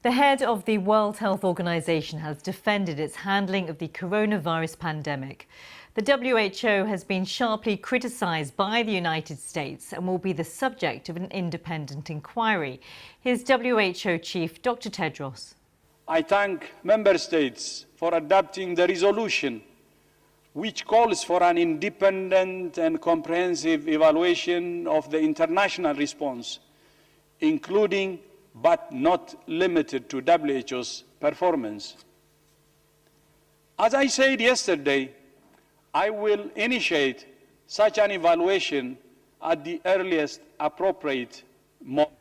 The head of the World Health Organization has defended its handling of the coronavirus pandemic. The WHO has been sharply criticised by the United States and will be the subject of an independent inquiry. Here's WHO Chief Dr. Tedros. I thank Member States for adopting the resolution which calls for an independent and comprehensive evaluation of the international response, including but not limited to WHO's performance. As I said yesterday, I will initiate such an evaluation at the earliest appropriate moment.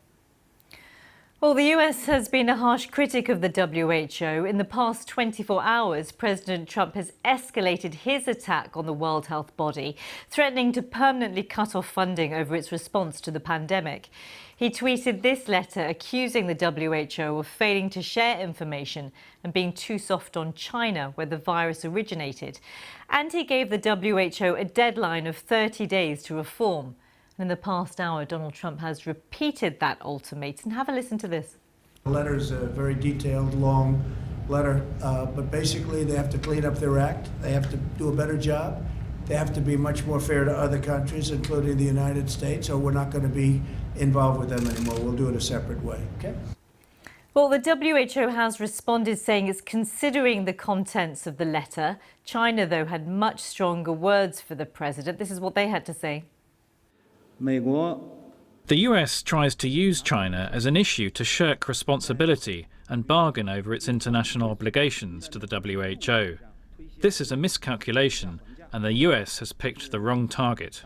Well, the US has been a harsh critic of the WHO. In the past 24 hours, President Trump has escalated his attack on the World Health Body, threatening to permanently cut off funding over its response to the pandemic. He tweeted this letter accusing the WHO of failing to share information and being too soft on China, where the virus originated. And he gave the WHO a deadline of 30 days to reform. In the past hour, Donald Trump has repeated that ultimatum. Have a listen to this. The letter is a very detailed, long letter, but basically they have to clean up their act. They have to do a better job. They have to be much more fair to other countries, including the United States, or we're not going to be involved with them anymore. We'll do it a separate way, okay? Well, the WHO has responded saying it's considering the contents of the letter. China, though, had much stronger words for the president. This is what they had to say. The US tries to use China as an issue to shirk responsibility and bargain over its international obligations to the WHO. This is a miscalculation, and the US has picked the wrong target.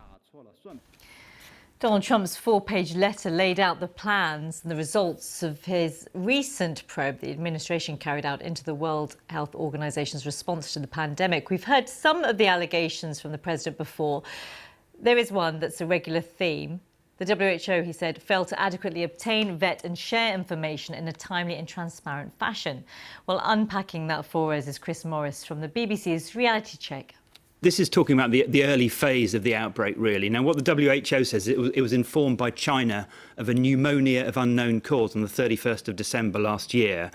Donald Trump's four-page letter laid out the plans and the results of his recent probe the administration carried out into the World Health Organization's response to the pandemic. We've heard some of the allegations from the president before. There is one that's a regular theme. The WHO, he said, failed to adequately obtain, vet and share information in a timely and transparent fashion. Well, unpacking that for us is Chris Morris from the BBC's Reality Check. This is talking about the early phase of the outbreak, really. Now, what the WHO says, it was informed by China of a pneumonia of unknown cause on the 31st of December last year.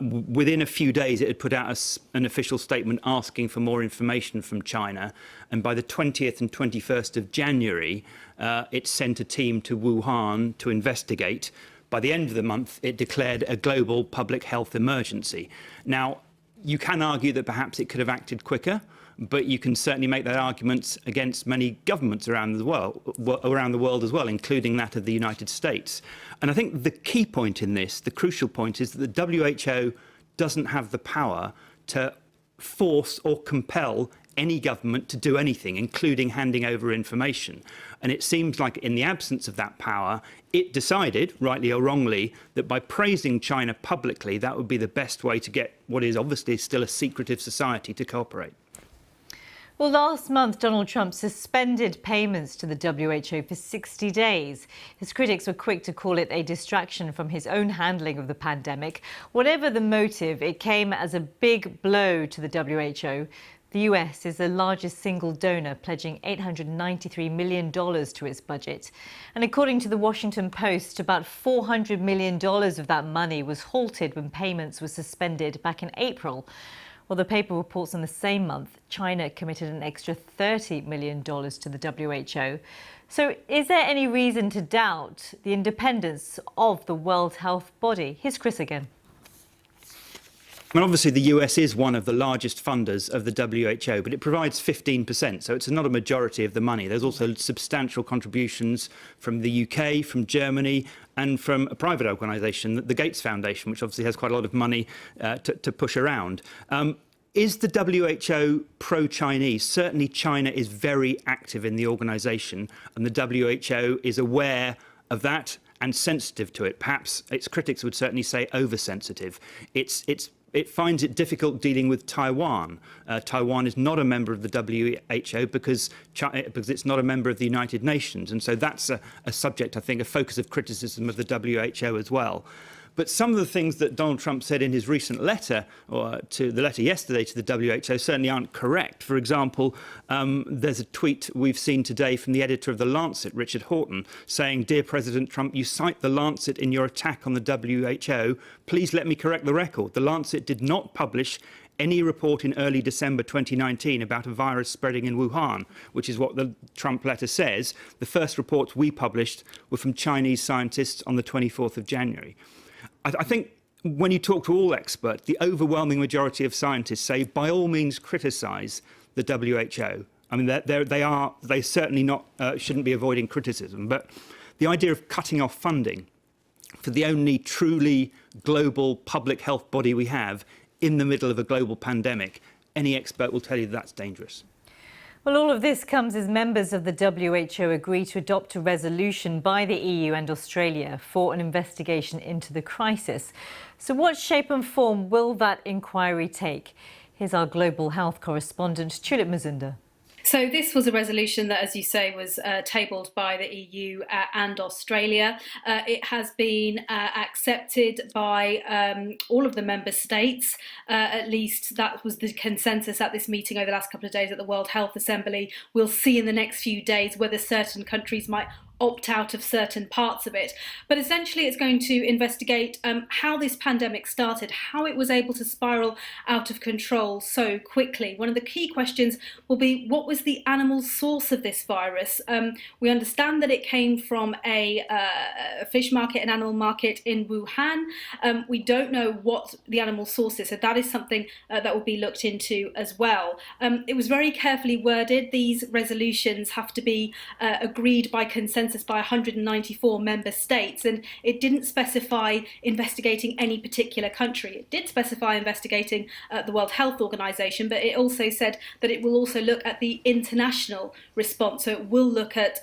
Within a few days, it had put out an official statement asking for more information from China. And by the 20th and 21st of January, it sent a team to Wuhan to investigate. By the end of the month, it declared a global public health emergency. Now, you can argue that perhaps it could have acted quicker, but you can certainly make that argument against many governments around the world as well, including that of the United States. And I think the key point in this, the crucial point, is that the WHO doesn't have the power to force or compel any government to do anything, including handing over information. And it seems like in the absence of that power, it decided, rightly or wrongly, that by praising China publicly, that would be the best way to get what is obviously still a secretive society to cooperate. Well, last month, Donald Trump suspended payments to the WHO for 60 days. His critics were quick to call it a distraction from his own handling of the pandemic. Whatever the motive, it came as a big blow to the WHO. The US is the largest single donor, pledging $893 million to its budget. And according to the Washington Post, about $400 million of that money was halted when payments were suspended back in April. Well, the paper reports in the same month, China committed an extra $30 million to the WHO. So is there any reason to doubt the independence of the World Health Body? Here's Chris again. And obviously, the US is one of the largest funders of the WHO, but it provides 15%, so it's not a majority of the money. There's also substantial contributions from the UK, from Germany, and from a private organisation, the Gates Foundation, which obviously has quite a lot of money to push around. Is the WHO pro-Chinese? Certainly, China is very active in the organisation, and the WHO is aware of that and sensitive to it. Perhaps its critics would certainly say oversensitive. It finds it difficult dealing with Taiwan. Taiwan is not a member of the WHO because it's not a member of the United Nations. And so that's a subject, I think, a focus of criticism of the WHO as well. But some of the things that Donald Trump said in his recent letter, or to the letter yesterday to the WHO, certainly aren't correct. For example, there's a tweet we've seen today from the editor of The Lancet, Richard Horton, saying, "Dear President Trump, you cite The Lancet in your attack on the WHO. Please let me correct the record. The Lancet did not publish any report in early December 2019 about a virus spreading in Wuhan," which is what the Trump letter says. The first reports we published were from Chinese scientists on the 24th of January. I think when you talk to all experts, the overwhelming majority of scientists say, by all means, criticise the WHO. I mean, they certainly not shouldn't be avoiding criticism, but the idea of cutting off funding for the only truly global public health body we have in the middle of a global pandemic, any expert will tell you that's dangerous. Well, all of this comes as members of the WHO agree to adopt a resolution by the EU and Australia for an investigation into the crisis. So what shape and form will that inquiry take? Here's our global health correspondent, Tulip Mazunda. So this was a resolution that, as you say, was tabled by the EU and Australia. It has been accepted by all of the member states. At least that was the consensus at this meeting over the last couple of days at the World Health Assembly. We'll see in the next few days whether certain countries might opt out of certain parts of it. But essentially it's going to investigate how this pandemic started, how it was able to spiral out of control so quickly. One of the key questions will be, what was the animal source of this virus? We understand that it came from a fish market, an animal market in Wuhan. We don't know what the animal source is, so that is something that will be looked into as well. It was very carefully worded. These resolutions have to be agreed by consensus by 194 member states, and it didn't specify investigating any particular country. It did specify investigating the World Health Organization, but it also said that it will also look at the international response. So it will look at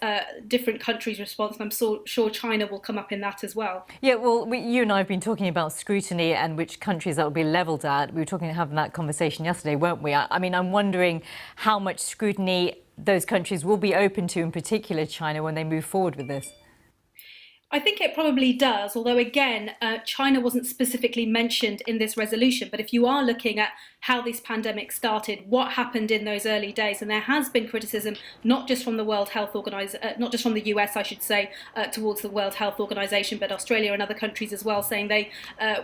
different countries' response, and I'm sure China will come up in that as well. Yeah, well, you and I have been talking about scrutiny and which countries that will be levelled at. We were having that conversation yesterday, weren't we? I mean, I'm wondering how much scrutiny those countries will be open to, in particular China, when they move forward with this. I think it probably does, although again, China wasn't specifically mentioned in this resolution. But if you are looking at how this pandemic started, what happened in those early days, and there has been criticism not just from the World Health Organization, not just from the US, I should say, towards the World Health Organization, but Australia and other countries as well, saying they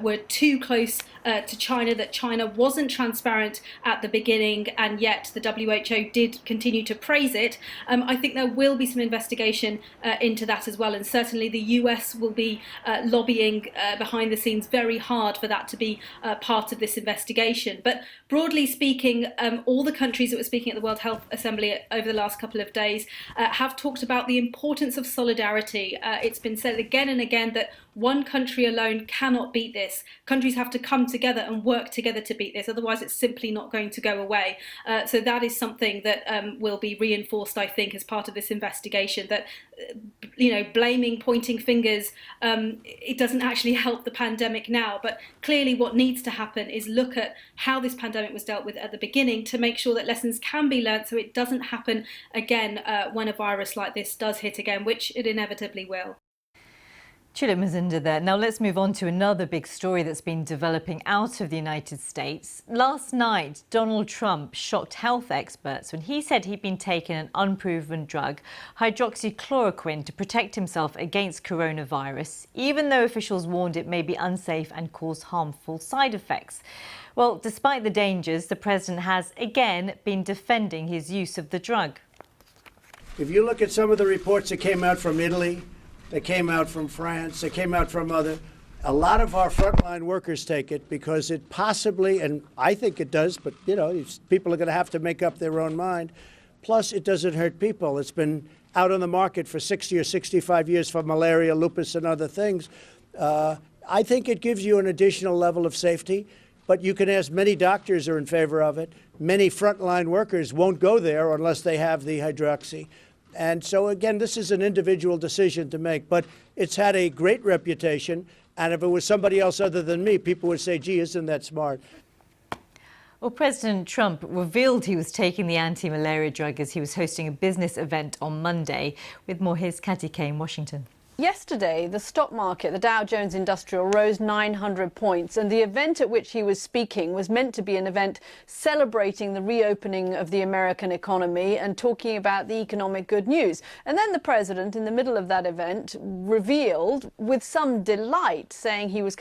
were too close to China, that China wasn't transparent at the beginning, and yet the WHO did continue to praise it. I think there will be some investigation into that as well, and certainly the US will be lobbying behind the scenes very hard for that to be part of this investigation. But broadly speaking, all the countries that were speaking at the World Health Assembly over the last couple of days have talked about the importance of solidarity. It's been said again and again that one country alone cannot beat this. Countries have to come together and work together to beat this, otherwise it's simply not going to go away. So that is something that will be reinforced, I think, as part of this investigation, that blaming, pointing fingers, it doesn't actually help the pandemic now. But clearly what needs to happen is look at how this pandemic was dealt with at the beginning to make sure that lessons can be learnt so it doesn't happen again when a virus like this does hit again, which it inevitably will. Tulip Mazunda there. Now let's move on to another big story that's been developing out of the United States. Last night, Donald Trump shocked health experts when he said he'd been taking an unproven drug, hydroxychloroquine, to protect himself against coronavirus, even though officials warned it may be unsafe and cause harmful side effects. Well, despite the dangers, the president has again been defending his use of the drug. If you look at some of the reports that came out from Italy, they came out from France, they came out from a lot of our frontline workers take it because it possibly, and I think it does, but people are going to have to make up their own mind. Plus, it doesn't hurt people. It's been out on the market for 60 or 65 years for malaria, lupus, and other things. I think it gives you an additional level of safety, but you can ask, many doctors are in favor of it. Many frontline workers won't go there unless they have the hydroxy. And so, again, this is an individual decision to make, but it's had a great reputation. And if it was somebody else other than me, people would say, gee, isn't that smart? Well, President Trump revealed he was taking the anti-malaria drug as he was hosting a business event on Monday. With more, here's Katty Kay in Washington. Yesterday, the stock market, the Dow Jones Industrial, rose 900 points, and the event at which he was speaking was meant to be an event celebrating the reopening of the American economy and talking about the economic good news. And then the president, in the middle of that event, revealed with some delight, saying he was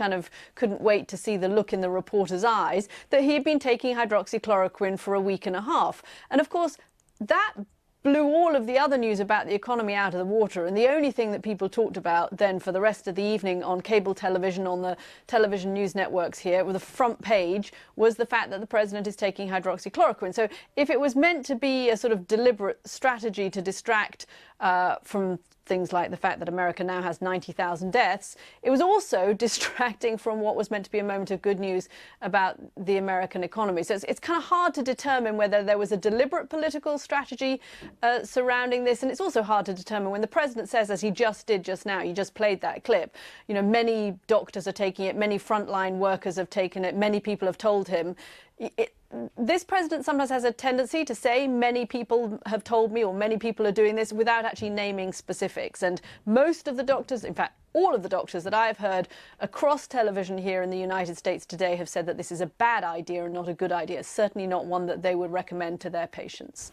couldn't wait to see the look in the reporter's eyes, that he had been taking hydroxychloroquine for a week and a half. And of course, that blew all of the other news about the economy out of the water, and the only thing that people talked about then for the rest of the evening on cable television, on the television news networks here, with the front page, was the fact that the president is taking hydroxychloroquine. So if it was meant to be a sort of deliberate strategy to distract from things like the fact that America now has 90,000 deaths, it was also distracting from what was meant to be a moment of good news about the American economy. So it's kind of hard to determine whether there was a deliberate political strategy surrounding this, and it's also hard to determine when the president says, as he just did just now, you just played that clip, you know, many doctors are taking it, many frontline workers have taken it, many people have told him. This president sometimes has a tendency to say many people have told me or many people are doing this without actually naming specifics. And most of the doctors, in fact, all of the doctors that I've heard across television here in the United States today have said that this is a bad idea and not a good idea, certainly not one that they would recommend to their patients.